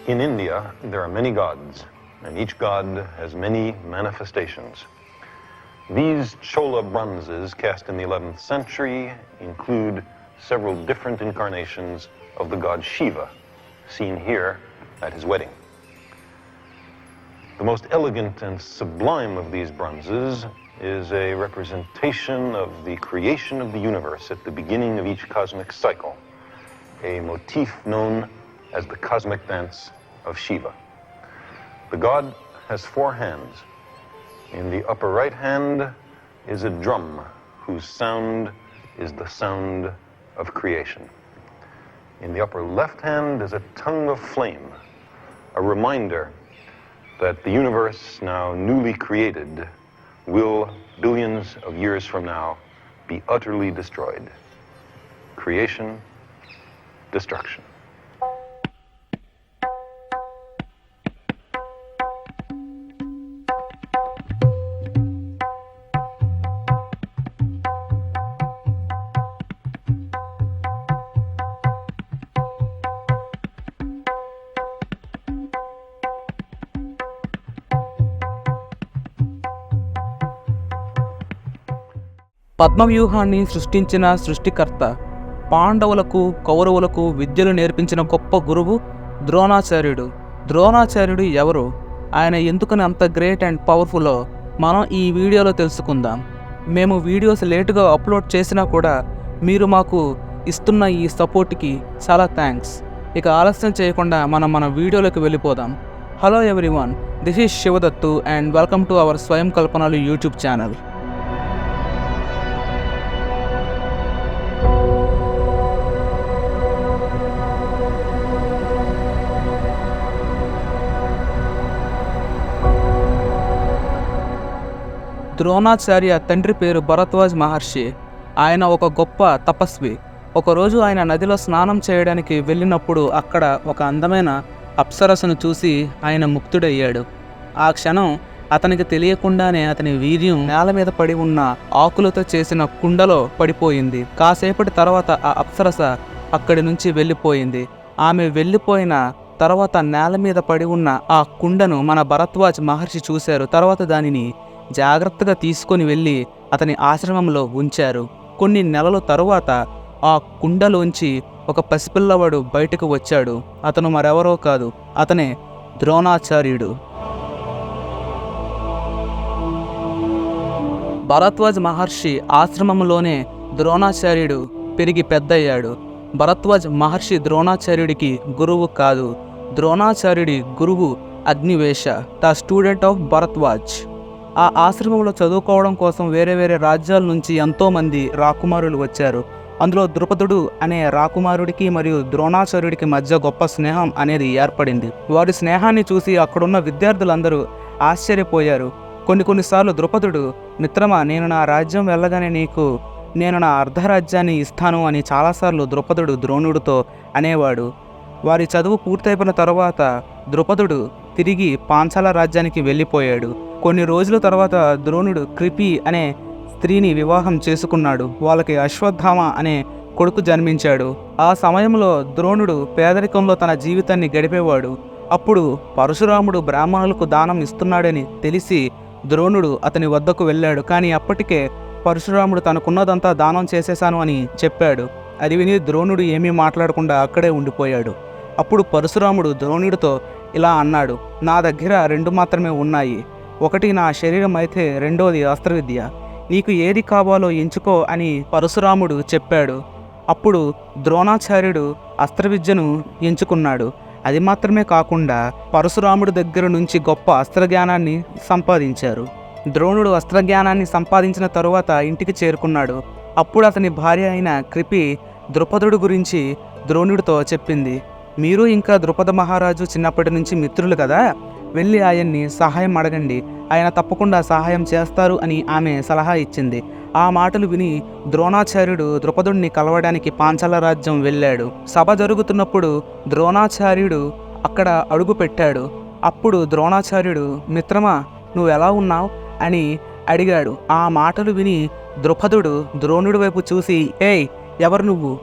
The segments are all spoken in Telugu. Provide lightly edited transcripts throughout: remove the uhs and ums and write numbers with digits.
In India, there are many gods, and each god has many manifestations. These Chola bronzes cast in the 11th century include several different incarnations of the god Shiva, seen here at his wedding. The most elegant and sublime of these bronzes is a representation of the creation of the universe at the beginning of each cosmic cycle, a motif known as the cosmic dance of Shiva. The god has 4 hands. In the upper right hand is a drum whose sound is the sound of creation. In the upper left hand is a tongue of flame, a reminder that the universe, now newly created, will, billions of years from now, be utterly destroyed. Creation, destruction. పద్మవ్యూహాన్ని సృష్టించిన సృష్టికర్త, పాండవులకు కౌరవులకు విద్యలు నేర్పించిన గొప్ప గురువు ద్రోణాచార్యుడు. ద్రోణాచార్యుడు ఎవరు, ఆయన ఎందుకని అంత గ్రేట్ అండ్ పవర్ఫుల్లో మనం ఈ వీడియోలో తెలుసుకుందాం. మేము వీడియోస్ లేటుగా అప్లోడ్ చేసినా కూడా మీరు మాకు ఇస్తున్న ఈ సపోర్ట్కి చాలా థ్యాంక్స్. ఇక ఆలస్యం చేయకుండా మన వీడియోలోకి వెళ్ళిపోదాం. Hello everyone, this is Sivadattu and welcome to our Swayam Kalpanalu YouTube channel. Dronacharya తండ్రి పేరు భరద్వాజ్ మహర్షి. ఆయన ఒక గొప్ప తపస్వి. ఒకరోజు ఆయన నదిలో స్నానం చేయడానికి వెళ్ళినప్పుడు అక్కడ ఒక అందమైన అప్సరసను చూసి ఆయన ముక్తుడయ్యాడు. ఆ క్షణం అతనికి తెలియకుండానే అతని వీర్యం నేల మీద పడి ఉన్న ఆకులతో చేసిన కుండలో పడిపోయింది. కాసేపటి తర్వాత ఆ అప్సరస అక్కడి నుంచి వెళ్ళిపోయింది. ఆమె వెళ్ళిపోయిన తర్వాత నేల మీద పడి ఉన్న ఆ కుండను మన భరద్వాజ్ మహర్షి చూశారు. తర్వాత దానిని జాగ్రత్తగా తీసుకొని వెళ్ళి అతని ఆశ్రమంలో ఉంచారు. కొన్ని నెలల తరువాత ఆ కుండలోంచి ఒక పసిపిల్లవాడు బయటకు వచ్చాడు. అతను మరెవరో కాదు, అతనే ద్రోణాచార్యుడు. భరద్వాజ్ మహర్షి ఆశ్రమంలోనే ద్రోణాచార్యుడు పెరిగి పెద్దయ్యాడు. భరద్వాజ్ మహర్షి ద్రోణాచార్యుడికి గురువు కాదు. ద్రోణాచార్యుడి గురువు Agnivesha, the student of Bharadwaj. ఆ ఆశ్రమంలో చదువుకోవడం కోసం వేరే వేరే రాజ్యాల నుంచి ఎంతోమంది రాకుమారులు వచ్చారు. అందులో ద్రుపదుడు అనే రాకుమారుడికి మరియు ద్రోణాచార్యుడికి మధ్య గొప్ప స్నేహం అనేది ఏర్పడింది. వారి స్నేహాన్ని చూసి అక్కడున్న విద్యార్థులందరూ ఆశ్చర్యపోయారు. కొన్నిసార్లు ద్రుపదుడు, మిత్రమా, నేను నా రాజ్యం వెళ్ళగానే నేను నా అర్ధరాజ్యాన్ని ఇస్తాను అని చాలాసార్లు ద్రుపదుడు ద్రోణుడితో అనేవాడు. వారి చదువు పూర్తయిపోయిన తర్వాత ద్రుపదుడు తిరిగి పాంచాల రాజ్యానికి వెళ్ళిపోయాడు. కొన్ని రోజుల తర్వాత ద్రోణుడు కృపి అనే స్త్రీని వివాహం చేసుకున్నాడు. వాళ్ళకి అశ్వత్థామ అనే కొడుకు జన్మించాడు. ఆ సమయంలో ద్రోణుడు పేదరికంలో తన జీవితాన్ని గడిపేవాడు. అప్పుడు పరశురాముడు బ్రాహ్మణులకు దానం ఇస్తున్నాడని తెలిసి ద్రోణుడు అతని వద్దకు వెళ్ళాడు. కానీ అప్పటికే పరశురాముడు తనకున్నదంతా దానం చేసేశాను అని చెప్పాడు. అది విని ద్రోణుడు ఏమీ మాట్లాడకుండా అక్కడే ఉండిపోయాడు. అప్పుడు పరశురాముడు ద్రోణుడితో ఇలా అన్నాడు, నా దగ్గర 2 మాత్రమే ఉన్నాయి. ఒకటి నా శరీరం అయితే రెండోది అస్త్రవిద్య. నీకు ఏది కావాలో ఎంచుకో అని పరశురాముడు చెప్పాడు. అప్పుడు ద్రోణాచార్యుడు అస్త్రవిద్యను ఎంచుకున్నాడు. అది మాత్రమే కాకుండా పరశురాముడి దగ్గర నుంచి గొప్ప అస్త్రజ్ఞానాన్ని సంపాదించారు. ద్రోణుడు అస్త్రజ్ఞానాన్ని సంపాదించిన తరువాత ఇంటికి చేరుకున్నాడు. అప్పుడు అతని భార్య అయిన కృపి ద్రుపదుడు గురించి ద్రోణుడితో చెప్పింది. మీరు ఇంకా ద్రుపద మహారాజు చిన్నప్పటి నుంచి మిత్రులు కదా, వెళ్ళి ఆయన్ని సహాయం అడగండి, ఆయన తప్పకుండా సహాయం చేస్తారు అని ఆమె సలహా ఇచ్చింది. ఆ మాటలు విని ద్రోణాచార్యుడు ద్రుపదుడిని కలవడానికి పాంచాల రాజ్యం వెళ్ళాడు. సభ జరుగుతున్నప్పుడు ద్రోణాచార్యుడు అక్కడ అడుగు పెట్టాడు. అప్పుడు ద్రోణాచార్యుడు, మిత్రమా, నువ్వు ఎలా ఉన్నావు అని అడిగాడు. ఆ మాటలు విని ద్రుపదుడు ద్రోణుడి వైపు చూసి, ఏయ్, ఎవరు నువ్వు?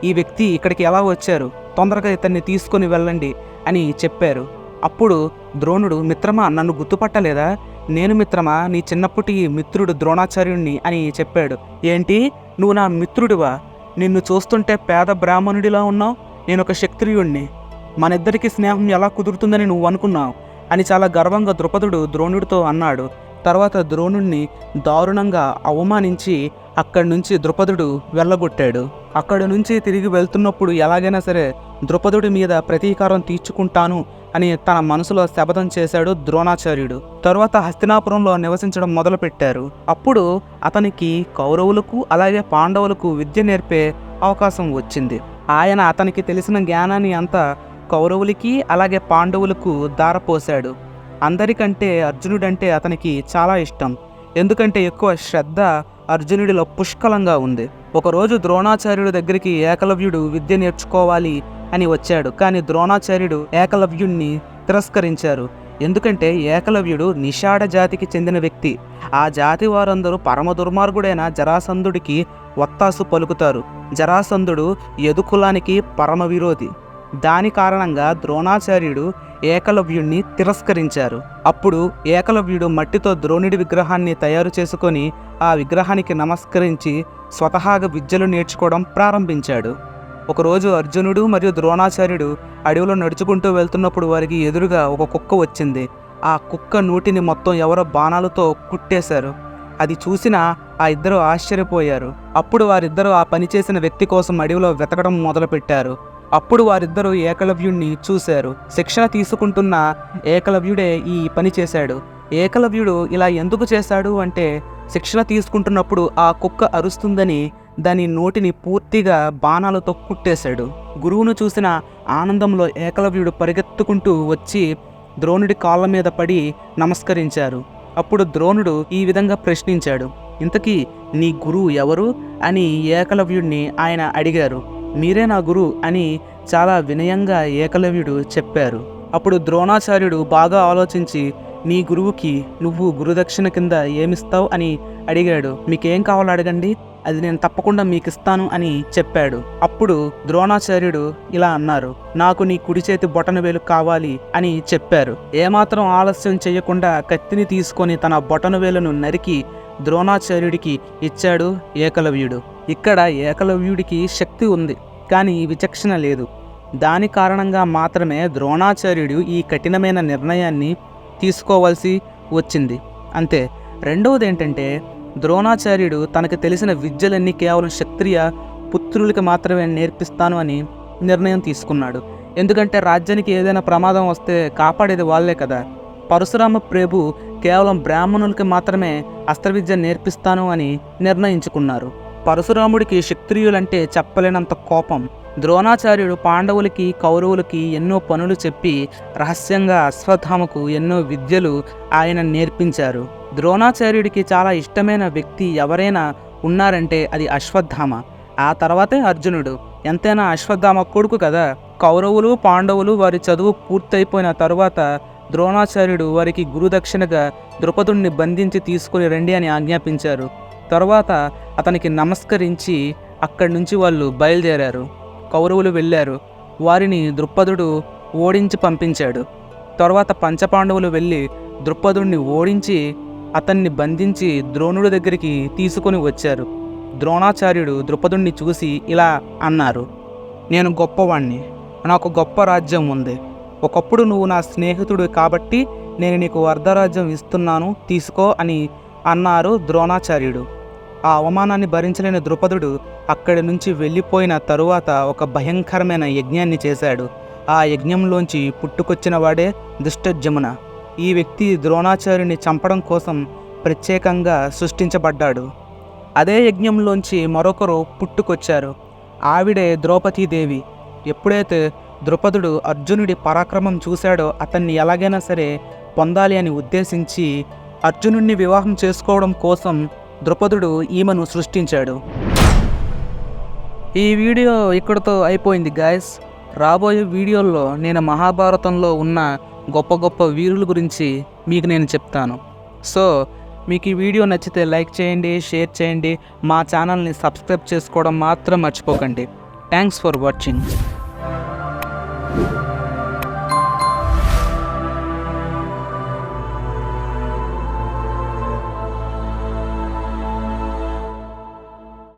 ఈ వ్యక్తి ఇక్కడికి ఎలా వచ్చారు? తొందరగా ఇతన్ని తీసుకొని వెళ్ళండి అని చెప్పారు. అప్పుడు ద్రోణుడు, మిత్రమా నన్ను గుర్తుపట్టలేదా? నేను మిత్రమా నీ చిన్నప్పటి మిత్రుడు ద్రోణాచార్యుణ్ణి అని చెప్పాడు. ఏంటి, నువ్వు నా మిత్రుడివా? నిన్ను చూస్తుంటే పేద బ్రాహ్మణుడిలా ఉన్నావు. నేను ఒక క్షత్రియుణ్ణి. మనిద్దరికి స్నేహం ఎలా కుదురుతుందని నువ్వు అనుకున్నావు అని చాలా గర్వంగా ద్రుపదుడు ద్రోణుడితో అన్నాడు. తర్వాత ద్రోణుణ్ణి దారుణంగా అవమానించి అక్కడి నుంచి ద్రుపదుడు వెళ్ళగొట్టాడు. అక్కడి నుంచి తిరిగి వెళ్తున్నప్పుడు ఎలాగైనా సరే ద్రుపదుడి మీద ప్రతీకారం తీర్చుకుంటాను అని తన మనసులో శపథం చేశాడు ద్రోణాచార్యుడు. తరువాత హస్తినాపురంలో నివసించడం మొదలుపెట్టారు. అప్పుడు అతనికి కౌరవులకు అలాగే పాండవులకు విద్య నేర్పే అవకాశం వచ్చింది. ఆయన అతనికి తెలిసిన జ్ఞానాన్ని అంతా కౌరవులకి అలాగే పాండవులకు దారపోశాడు. అందరికంటే అర్జునుడంటే అతనికి చాలా ఇష్టం. ఎందుకంటే ఎక్కువ శ్రద్ధ అర్జునుడిలో పుష్కలంగా ఉంది. ఒకరోజు ద్రోణాచార్యుడి దగ్గరికి ఏకలవ్యుడు విద్య నేర్చుకోవాలి అని వచ్చాడు. కానీ ద్రోణాచార్యుడు ఏకలవ్యుణ్ణి తిరస్కరించారు. ఎందుకంటే ఏకలవ్యుడు నిషాఢ జాతికి చెందిన వ్యక్తి. ఆ జాతి వారందరూ పరమ దుర్మార్గుడైన జరాసంధుడికి వత్తాసు పలుకుతారు. జరాసంధుడు యదుకులానికి పరమ విరోధి. దాని కారణంగా ద్రోణాచార్యుడు ఏకలవ్యుణ్ణి తిరస్కరించారు. అప్పుడు ఏకలవ్యుడు మట్టితో ద్రోణుడి విగ్రహాన్ని తయారు చేసుకొని ఆ విగ్రహానికి నమస్కరించి స్వతహాగా విద్యలు నేర్చుకోవడం ప్రారంభించాడు. ఒకరోజు అర్జునుడు మరియు ద్రోణాచార్యుడు అడవిలో నడుచుకుంటూ వెళ్తున్నప్పుడు వారికి ఎదురుగా ఒక కుక్క వచ్చింది. ఆ కుక్క నోటిని మొత్తం ఎవరో బాణాలతో కుట్టేశారు. అది చూసిన ఆ ఇద్దరు ఆశ్చర్యపోయారు. అప్పుడు వారిద్దరూ ఆ పనిచేసిన వ్యక్తి కోసం అడవిలో వెతకడం మొదలుపెట్టారు. అప్పుడు వారిద్దరూ ఏకలవ్యుణ్ణి చూశారు. శిక్షణ తీసుకుంటున్న ఏకలవ్యుడే ఈ పని చేశాడు. ఏకలవ్యుడు ఇలా ఎందుకు చేశాడు అంటే, శిక్షణ తీసుకుంటున్నప్పుడు ఆ కుక్క అరుస్తుందని దాని నోటిని పూర్తిగా బాణాలతో కుట్టేశాడు. గురువును చూసిన ఆనందంలో ఏకలవ్యుడు పరిగెత్తుకుంటూ వచ్చి ద్రోణుడి కాళ్ళ మీద పడి నమస్కరించారు. అప్పుడు ద్రోణుడు ఈ విధంగా ప్రశ్నించాడు, ఇంతకీ నీ గురువు ఎవరు అని ఏకలవ్యుడిని ఆయన అడిగారు. మీరే నా గురువు అని చాలా వినయంగా ఏకలవ్యుడు చెప్పారు. అప్పుడు ద్రోణాచార్యుడు బాగా ఆలోచించి, నీ గురువుకి నువ్వు గురుదక్షిణ కింద ఏమిస్తావు అని అడిగాడు. మీకేం కావాలో అడగండి, అది నేను తప్పకుండా మీకు ఇస్తాను అని చెప్పాడు. అప్పుడు ద్రోణాచార్యుడు ఇలా అన్నారు, నాకు నీ కుడి చేతి బొటనవేలు కావాలి అని చెప్పారు. ఏమాత్రం ఆలస్యం చేయకుండా కత్తిని తీసుకొని తన బొటనవేలును నరికి ద్రోణాచార్యుడికి ఇచ్చాడు ఏకలవ్యుడు. ఇక్కడ ఏకలవ్యుడికి శక్తి ఉంది, కానీ విచక్షణ లేదు. దాని కారణంగా మాత్రమే ద్రోణాచార్యుడు ఈ కఠినమైన నిర్ణయాన్ని తీసుకోవాల్సి వచ్చింది. అంతే. రెండవది ఏంటంటే, ద్రోణాచార్యుడు తనకు తెలిసిన విద్యలన్నీ కేవలం క్షత్రియ పుత్రులకి మాత్రమే నేర్పిస్తాను అని నిర్ణయం తీసుకున్నాడు. ఎందుకంటే రాజ్యానికి ఏదైనా ప్రమాదం వస్తే కాపాడేది వాళ్ళే కదా. పరశురామ ప్రభు కేవలం బ్రాహ్మణులకి మాత్రమే అస్త్రవిద్య నేర్పిస్తాను అని నిర్ణయించుకున్నారు. పరశురాముడికి క్షత్రియులంటే చెప్పలేనంత కోపం. ద్రోణాచార్యుడు పాండవులకి కౌరవులకి ఎన్నో పనులు చెప్పి రహస్యంగా అశ్వత్థామకు ఎన్నో విద్యలు ఆయన నేర్పించారు. ద్రోణాచార్యుడికి చాలా ఇష్టమైన వ్యక్తి ఎవరైనా ఉన్నారంటే అది అశ్వత్థామ. ఆ తర్వాతే అర్జునుడు. ఎంతైనా అశ్వత్థామ కొడుకు కదా. కౌరవులు పాండవులు వారి చదువు పూర్తయిపోయిన తరువాత ద్రోణాచార్యుడు వారికి గురుదక్షిణగా ద్రుపదుణ్ణి బంధించి తీసుకుని రండి అని ఆజ్ఞాపించారు. తరువాత అతనికి నమస్కరించి అక్కడి నుంచి వాళ్ళు బయలుదేరారు. కౌరవులు వెళ్ళారు. వారిని ద్రుపదుడు ఓడించి పంపించాడు. తర్వాత పంచపాండవులు వెళ్ళి ద్రుపదుణ్ణి ఓడించి అతన్ని బంధించి ద్రోణుడి దగ్గరికి తీసుకొని వచ్చారు. ద్రోణాచార్యుడు ద్రుపదుణ్ణి చూసి ఇలా అన్నారు, నేను గొప్పవాణ్ణి, నాకు గొప్ప రాజ్యం ఉంది. ఒకప్పుడు నువ్వు నా స్నేహితుడు కాబట్టి నేను నీకు అర్ధరాజ్యం ఇస్తున్నాను, తీసుకో అని అన్నారు ద్రోణాచార్యుడు. ఆ అవమానాన్ని భరించలేని ద్రుపదుడు అక్కడి నుంచి వెళ్ళిపోయిన తరువాత ఒక భయంకరమైన యజ్ఞాన్ని చేశాడు. ఆ యజ్ఞంలోంచి పుట్టుకొచ్చిన వాడే దుష్టజమున. ఈ వ్యక్తి ద్రోణాచార్యుని చంపడం కోసం ప్రత్యేకంగా సృష్టించబడ్డాడు. అదే యజ్ఞంలోంచి మరొకరు పుట్టుకొచ్చారు. ఆవిడే ద్రౌపదీదేవి. ఎప్పుడైతే ద్రుపదుడు అర్జునుడి పరాక్రమం చూశాడో అతన్ని ఎలాగైనా సరే పొందాలి అని ఉద్దేశించి అర్జునుడిని వివాహం చేసుకోవడం కోసం ద్రుపదుడు ఈమెను సృష్టించాడు. ఈ వీడియో ఇక్కడితో అయిపోయింది గాయస్. రాబోయే వీడియోల్లో నేను మహాభారతంలో ఉన్న గొప్ప గొప్ప వీరుల గురించి మీకు నేను చెప్తాను. సో మీకు ఈ వీడియో నచ్చితే లైక్ చేయండి, షేర్ చేయండి, మా ఛానల్ని సబ్స్క్రైబ్ చేసుకోవడం మాత్రం మర్చిపోకండి. Thanks for watching.